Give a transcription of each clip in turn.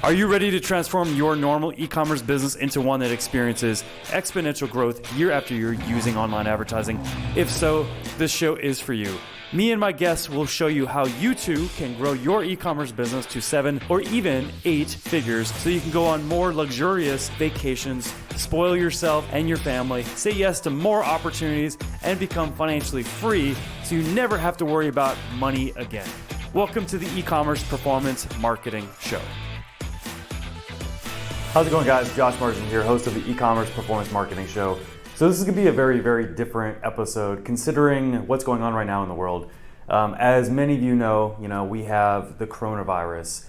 Are you ready to transform your normal e-commerce business into one that experiences exponential growth year after year using online advertising? If so, this show is for you. Me and my guests will show you how you too can grow your e-commerce business to 7 or even 8 figures so you can go on more luxurious vacations, spoil yourself and your family, say yes to more opportunities, and become financially free so you never have to worry about money again. Welcome to the E-commerce Performance Marketing Show. How's it going, guys? Josh Marsden here, host of the E-commerce Performance Marketing Show. So this is going to be a very, very different episode considering what's going on right now in the world. As many of you know, we have the coronavirus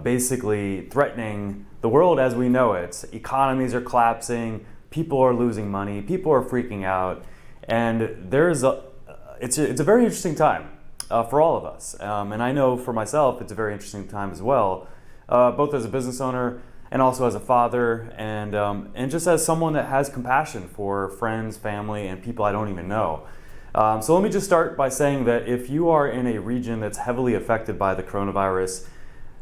basically threatening the world as we know it. Economies are collapsing, people are losing money, people are freaking out, and it's a very interesting time for all of us. And I know for myself, it's a very interesting time as well, both as a business owner and also as a father, and just as someone that has compassion for friends, family, and people I don't even know. So let me just start by saying that if you are in a region that's heavily affected by the coronavirus,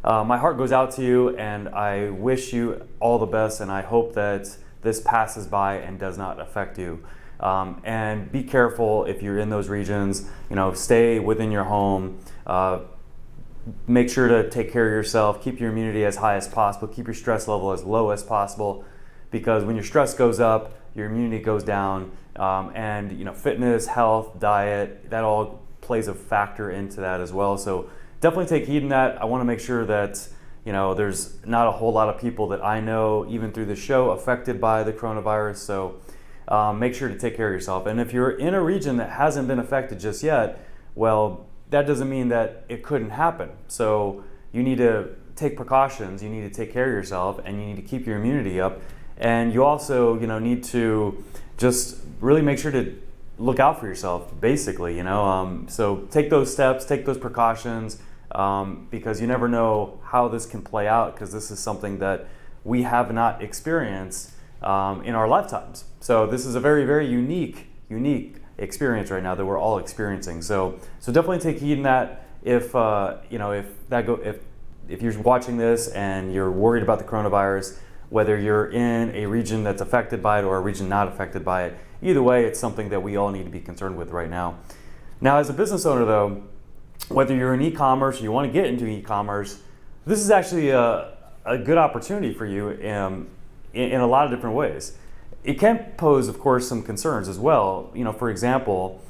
my heart goes out to you, and I wish you all the best, and I hope that this passes by and does not affect you. And be careful if you're in those regions. Stay within your home. Make sure to take care of yourself, keep your immunity as high as possible, keep your stress level as low as possible, because when your stress goes up, your immunity goes down, and fitness, health, diet, that all plays a factor into that as well. So definitely take heed in that. I want to make sure that there's not a whole lot of people that I know, even through the show, affected by the coronavirus. So make sure to take care of yourself. And if you're in a region that hasn't been affected just yet, well, that doesn't mean that it couldn't happen. So you need to take precautions, you need to take care of yourself, and you need to keep your immunity up. And you also, need to just really make sure to look out for yourself, basically, So take those steps, take those precautions, because you never know how this can play out, because this is something that we have not experienced in our lifetimes. So this is a very, very unique experience right now that we're all experiencing. So definitely take heed in that. If you're watching this and you're worried about the coronavirus, whether you're in a region that's affected by it or a region not affected by it, either way, it's something that we all need to be concerned with right now. Now, as a business owner, though, whether you're in e-commerce or you want to get into e-commerce, this is actually a good opportunity for you in a lot of different ways. It can pose, of course, some concerns as well. For example,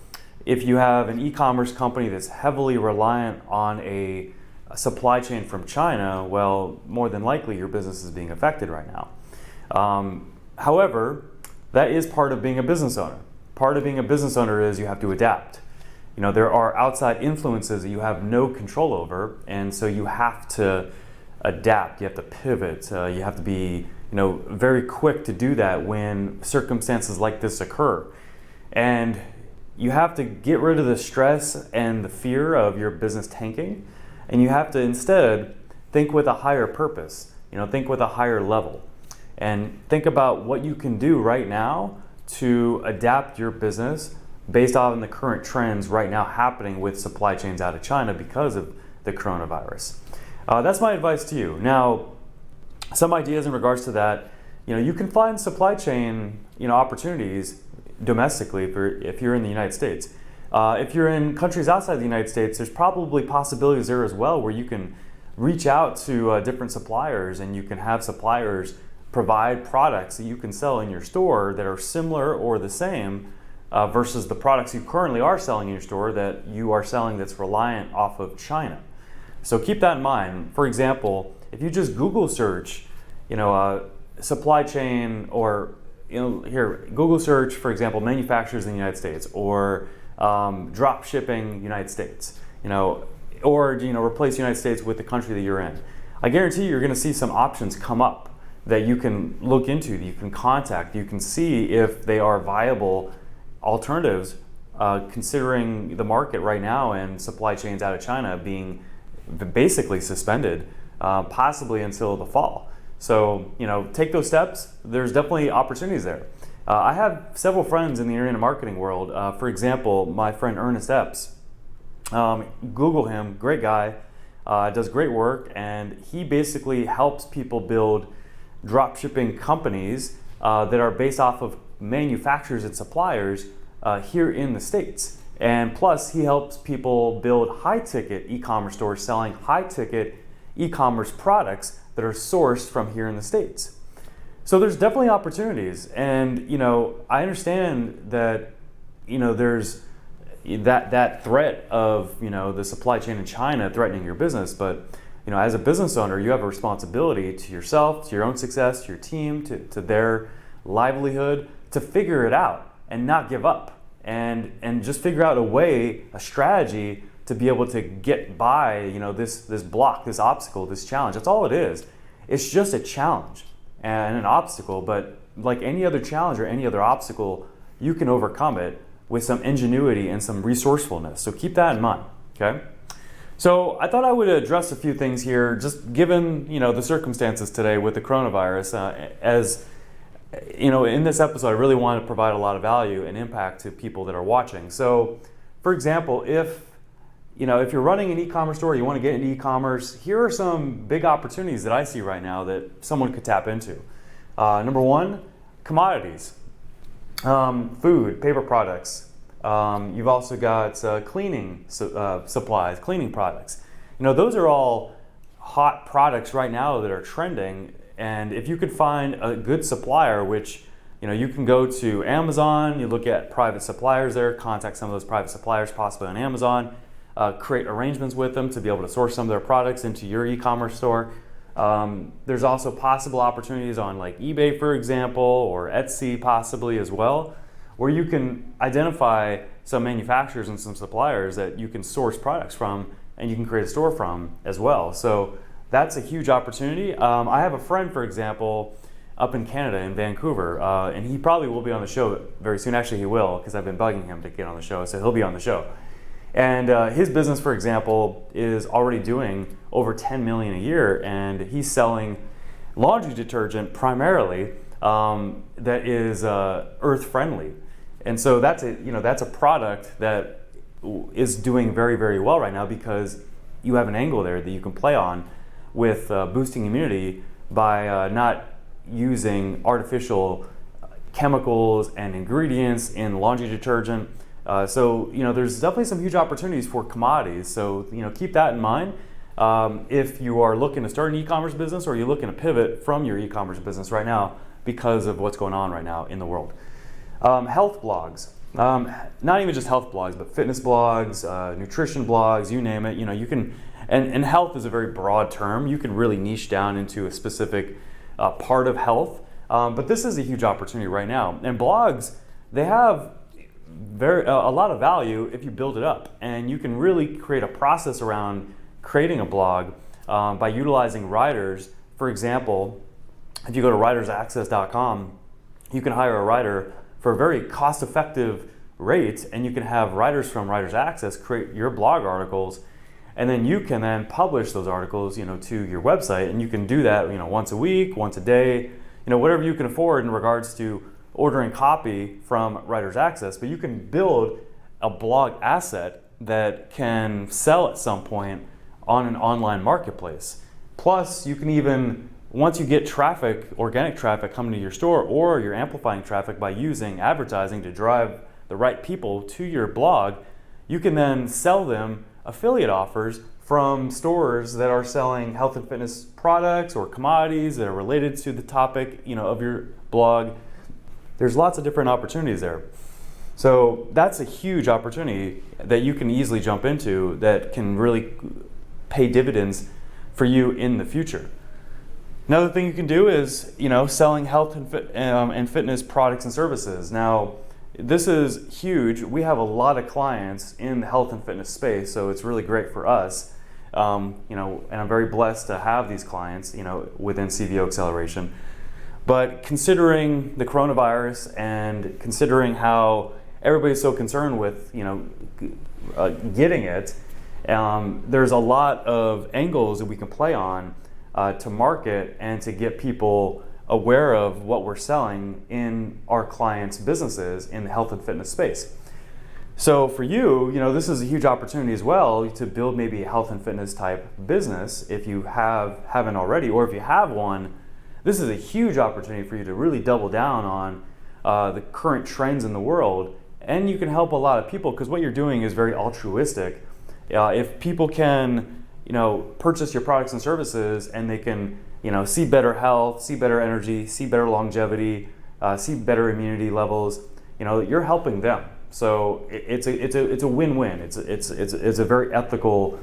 if you have an e-commerce company that's heavily reliant on a supply chain from China, well, more than likely your business is being affected right now. However, that is part of being a business owner. Part of being a business owner is you have to adapt. There are outside influences that you have no control over, and so you have to adapt, you have to pivot, you have to be very quick to do that when circumstances like this occur. And you have to get rid of the stress and the fear of your business tanking, and you have to instead think with a higher purpose, think with a higher level, and think about what you can do right now to adapt your business based on the current trends right now happening with supply chains out of China because of the coronavirus. That's my advice to you. Now, some ideas in regards to that, you can find supply chain, opportunities domestically if you're in the United States. If you're in countries outside the United States, there's probably possibilities there as well where you can reach out to different suppliers, and you can have suppliers provide products that you can sell in your store that are similar or the same versus the products you currently are selling in your store that you are selling that's reliant off of China. So keep that in mind. For example, if you just Google search, supply chain, or Google search, for example, manufacturers in the United States, or drop shipping United States, or replace United States with the country that you're in. I guarantee you're going to see some options come up that you can look into, that you can contact, you can see if they are viable alternatives, considering the market right now and supply chains out of China being basically suspended, possibly until the fall. So, take those steps. There's definitely opportunities there. I have several friends in the internet marketing world. For example, my friend Ernest Epps. Google him, great guy. does great work, and he basically helps people build dropshipping companies that are based off of manufacturers and suppliers here in the States. And plus, he helps people build high-ticket e-commerce stores selling high-ticket e-commerce products that are sourced from here in the States. So there's definitely opportunities, and I understand that there's that threat of the supply chain in China threatening your business, but as a business owner, you have a responsibility to yourself, to your own success, to your team, to their livelihood, to figure it out and not give up. And just figure out a strategy to be able to get by, this block, this obstacle, this challenge. That's all it is. It's just a challenge and an obstacle, but like any other challenge or any other obstacle, you can overcome it with some ingenuity and some resourcefulness. So keep that in mind, okay? So I thought I would address a few things here, just given, the circumstances today with the coronavirus, as in this episode, I really want to provide a lot of value and impact to people that are watching. So, for example, if you're running an e-commerce store, you want to get into e-commerce, here are some big opportunities that I see right now that someone could tap into. Number one, commodities, food, paper products. You've also got cleaning supplies, cleaning products. Those are all hot products right now that are trending. And if you could find a good supplier, which you can go to Amazon, you look at private suppliers there, contact some of those private suppliers possibly on Amazon, create arrangements with them to be able to source some of their products into your e-commerce store. There's also possible opportunities on like eBay, for example, or Etsy possibly as well, where you can identify some manufacturers and some suppliers that you can source products from and you can create a store from as well. So that's a huge opportunity. I have a friend, for example, up in Canada, in Vancouver, and he probably will be on the show very soon. Actually, he will, because I've been bugging him to get on the show, so he'll be on the show. And his business, for example, is already doing over $10 million a year, and he's selling laundry detergent primarily that is earth-friendly. And so that's a product that is doing very, very well right now because you have an angle there that you can play on with boosting immunity by not using artificial chemicals and ingredients in laundry detergent. So there's definitely some huge opportunities for commodities. So keep that in mind. If you are looking to start an e-commerce business or you're looking to pivot from your e-commerce business right now because of what's going on right now in the world. Health blogs. Not even just health blogs, but fitness blogs, nutrition blogs, you name it. You can. And health is a very broad term. You can really niche down into a specific part of health. But this is a huge opportunity right now. And blogs, they have a lot of value if you build it up. And you can really create a process around creating a blog by utilizing writers. For example, if you go to writersaccess.com, you can hire a writer for a very cost-effective rate, and you can have writers from Writers Access create your blog articles. And then you can then publish those articles, to your website, and you can do that, once a week, once a day, whatever you can afford in regards to ordering copy from Writers Access. But you can build a blog asset that can sell at some point on an online marketplace. Plus, you can even, once you get traffic, organic traffic coming to your store, or you're amplifying traffic by using advertising to drive the right people to your blog, you can then sell them affiliate offers from stores that are selling health and fitness products or commodities that are related to the topic, of your blog. There's lots of different opportunities there. So that's a huge opportunity that you can easily jump into that can really pay dividends for you in the future. Another thing you can do is, selling health and fitness products and services. Now, this is huge. We have a lot of clients in the health and fitness space, so it's really great for us. And I'm very blessed to have these clients, within CVO Acceleration. But considering the coronavirus and considering how everybody's so concerned with, getting it, there's a lot of angles that we can play on to market and to get people aware of what we're selling in our clients' businesses in the health and fitness space. So for you, this is a huge opportunity as well to build maybe a health and fitness type business if you haven't already, or if you have one. This is a huge opportunity for you to really double down on the current trends in the world, and you can help a lot of people because what you're doing is very altruistic. If people can, purchase your products and services, and they can, see better health, see better energy, see better longevity, see better immunity levels, you're helping them. So it's a win-win. It's a very ethical,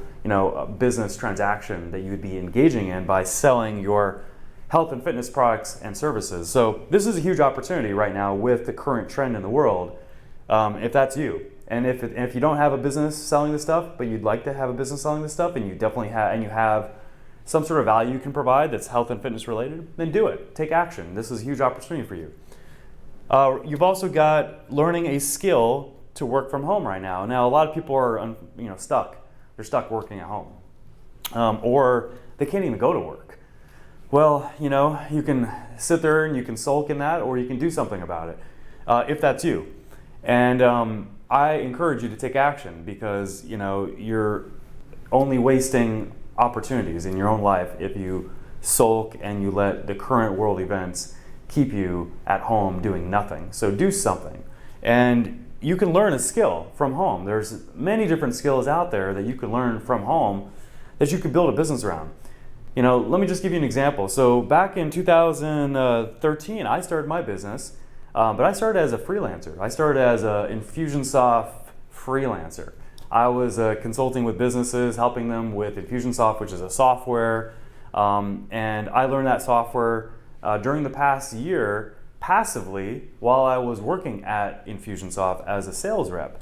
business transaction that you would be engaging in by selling your health and fitness products and services. So this is a huge opportunity right now with the current trend in the world. If that's you, and if you don't have a business selling this stuff, but you'd like to have a business selling this stuff, and you definitely have some sort of value you can provide that's health and fitness related, then do it. Take action. This is a huge opportunity for you. You've also got learning a skill to work from home right now. Now, a lot of people are stuck. They're stuck working at home, or they can't even go to work. Well, you can sit there and you can sulk in that, or you can do something about it, if that's you. And I encourage you to take action because you're only wasting opportunities in your own life if you sulk and you let the current world events keep you at home doing nothing. So do something. And you can learn a skill from home. There's many different skills out there that you can learn from home that you could build a business around. Let me just give you an example. So back in 2013, I started my business, but I started as a freelancer. I started as an Infusionsoft freelancer. I was consulting with businesses, helping them with Infusionsoft, which is a software, and I learned that software during the past year passively while I was working at Infusionsoft as a sales rep.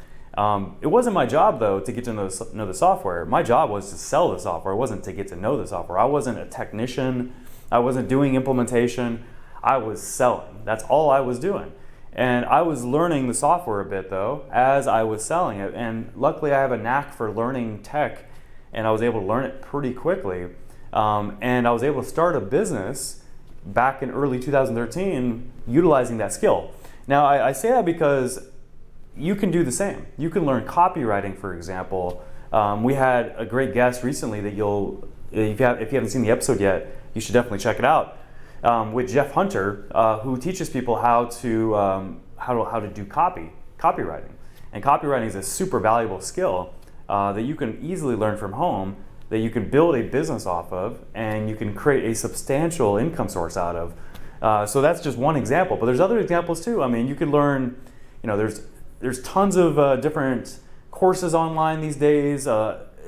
It wasn't my job though to get to know the software. My job was to sell the software. It wasn't to get to know the software. I wasn't a technician. I wasn't doing implementation. I was selling. That's all I was doing. And I was learning the software a bit though as I was selling it. And luckily I have a knack for learning tech, and I was able to learn it pretty quickly. And I was able to start a business back in early 2013 utilizing that skill. Now I say that because you can do the same. You can learn copywriting, for example. We had a great guest recently that if you haven't seen the episode yet, you should definitely check it out, with Jeff Hunter, who teaches people how to do copywriting. And copywriting is a super valuable skill that you can easily learn from home, that you can build a business off of, and you can create a substantial income source out of. So that's just one example, but there's other examples too. I mean, you can learn, there's tons of different courses online these days,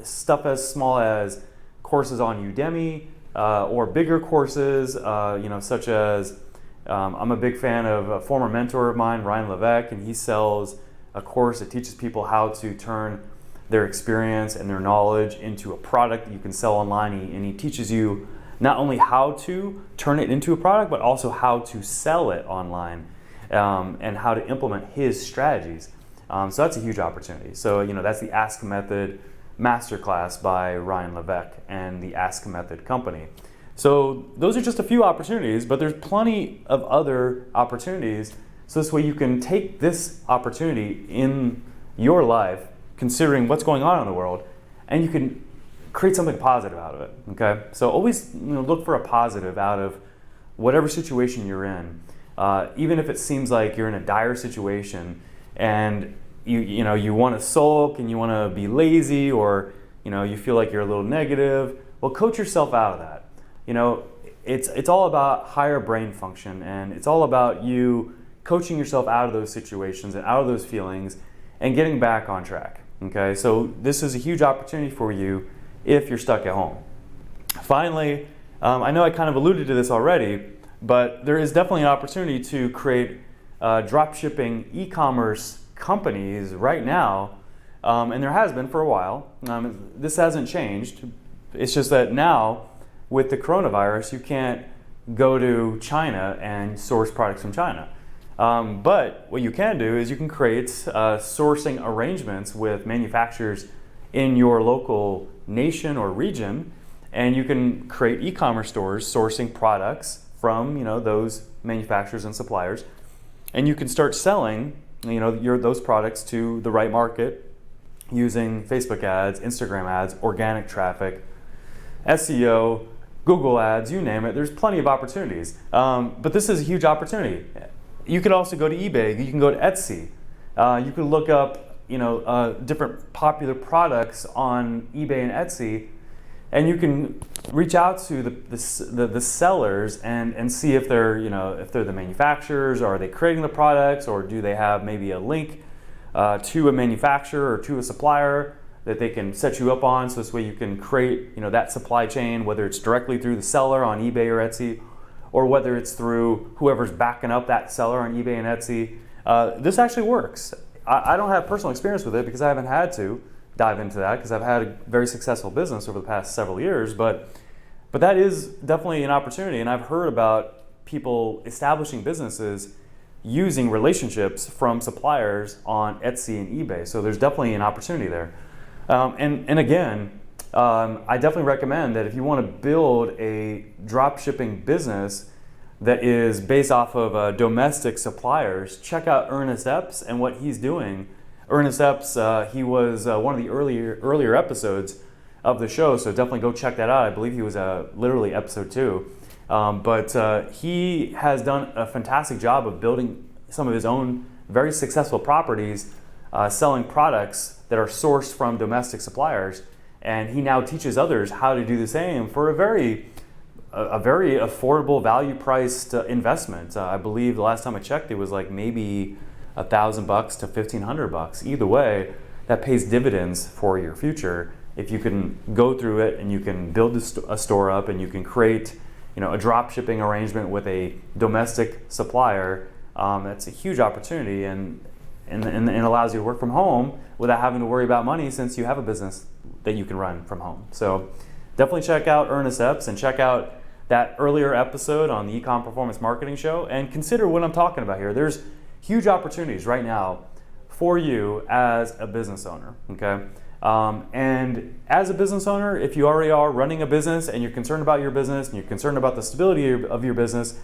stuff as small as courses on Udemy, or bigger courses, such as, I'm a big fan of a former mentor of mine, Ryan Levesque, and he sells a course that teaches people how to turn their experience and their knowledge into a product that you can sell online. And he teaches you not only how to turn it into a product, but also how to sell it online, and how to implement his strategies. So that's a huge opportunity. So, that's the Ask Method Masterclass by Ryan Levesque and the Ask Method Company. So those are just a few opportunities, but there's plenty of other opportunities. So this way you can take this opportunity in your life, considering what's going on in the world, and you can create something positive out of it. Okay, so always look for a positive out of whatever situation you're in, even if it seems like you're in a dire situation and you want to sulk and you want to be lazy, or you feel like you're a little negative. Well, coach yourself out of that. It's all about higher brain function, and it's all about you coaching yourself out of those situations and out of those feelings and getting back on track. Okay, so this is a huge opportunity for you if you're stuck at home. Finally, I know I kind of alluded to this already, but there is definitely an opportunity to create dropshipping e-commerce companies right now, and there has been for a while. This hasn't changed. It's just that now, with the coronavirus, you can't go to China and source products from China. But what you can do is you can create sourcing arrangements with manufacturers in your local nation or region, and you can create e-commerce stores sourcing products from those manufacturers and suppliers, and you can start selling those products to the right market using Facebook ads, Instagram ads, organic traffic, SEO, Google ads, you name it. There's plenty of opportunities. But this is a huge opportunity. You could also go to eBay. You can go to Etsy. You could look up, different popular products on eBay and Etsy, and you can reach out to the sellers and see if they're the manufacturers, or are they creating the products, or do they have maybe a link to a manufacturer or to a supplier that they can set you up on, so this way you can create that supply chain, whether it's directly through the seller on eBay or Etsy, or whether it's through whoever's backing up that seller on eBay and Etsy. This actually works. I don't have personal experience with it because I haven't had to dive into that, because I've had a very successful business over the past several years, but that is definitely an opportunity. And I've heard about people establishing businesses using relationships from suppliers on Etsy and eBay. So there's definitely an opportunity there. And again, I definitely recommend that if you want to build a drop shipping business that is based off of domestic suppliers, check out Ernest Epps and what he's doing. Ernest Epps, he was one of the earlier episodes of the show, so definitely go check that out. I believe he was literally episode 2. But he has done a fantastic job of building some of his own very successful properties, selling products that are sourced from domestic suppliers, and he now teaches others how to do the same for a very affordable, value-priced investment. I believe the last time I checked, it was like maybe $1,000 to $1,500. Either way, that pays dividends for your future if you can go through it and you can build a store up and you can create, a drop shipping arrangement with a domestic supplier. That's a huge opportunity and allows you to work from home without having to worry about money, since you have a business that you can run from home. So definitely check out Ernest Epps and check out that earlier episode on the Ecom Performance Marketing Show, and consider what I'm talking about here. There's huge opportunities right now for you as a business owner, okay? And as a business owner, if you already are running a business and you're concerned about your business and you're concerned about the stability of your business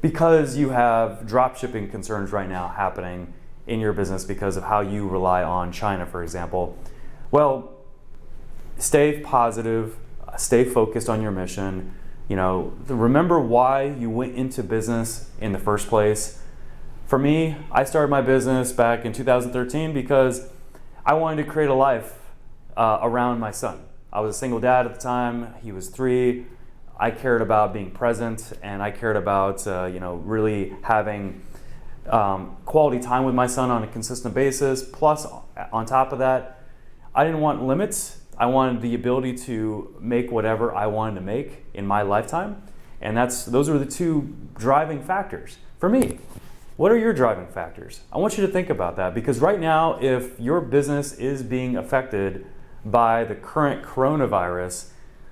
because you have drop shipping concerns right now happening in your business because of how you rely on China, for example, well, stay positive, stay focused on your mission. Remember why you went into business in the first place. For me, I started my business back in 2013 because I wanted to create a life around my son. I was a single dad at the time. He was 3. I cared about being present, and I cared about really having quality time with my son on a consistent basis. Plus, on top of that, I didn't want limits. I wanted the ability to make whatever I wanted to make in my lifetime, and those were the 2 driving factors for me. What are your driving factors? I want you to think about that, because right now, if your business is being affected by the current coronavirus,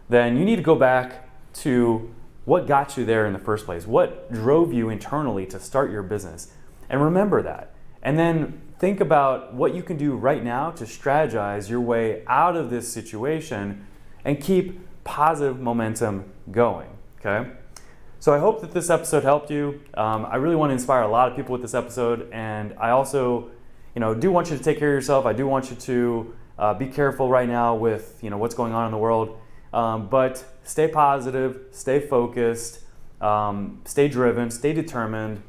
then you need to go back to what got you there in the first place. What drove you internally to start your business? And remember that. And then think about what you can do right now to strategize your way out of this situation and keep positive momentum going, okay? So I hope that this episode helped you. I really want to inspire a lot of people with this episode, and I also, do want you to take care of yourself. I do want you to be careful right now with, what's going on in the world, but stay positive, stay focused, stay driven, stay determined,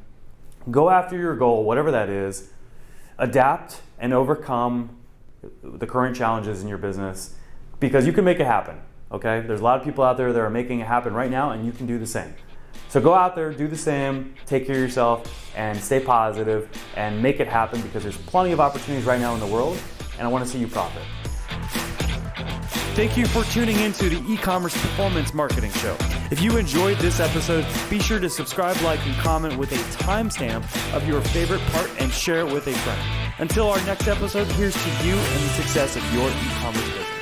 go after your goal, whatever that is, adapt and overcome the current challenges in your business, because you can make it happen, okay? There's a lot of people out there that are making it happen right now, and you can do the same. So go out there, do the same, take care of yourself, and stay positive, and make it happen, because there's plenty of opportunities right now in the world, and I want to see you profit. Thank you for tuning into the E-commerce Performance Marketing Show. If you enjoyed this episode, be sure to subscribe, like, and comment with a timestamp of your favorite part and share it with a friend. Until our next episode, here's to you and the success of your e-commerce business.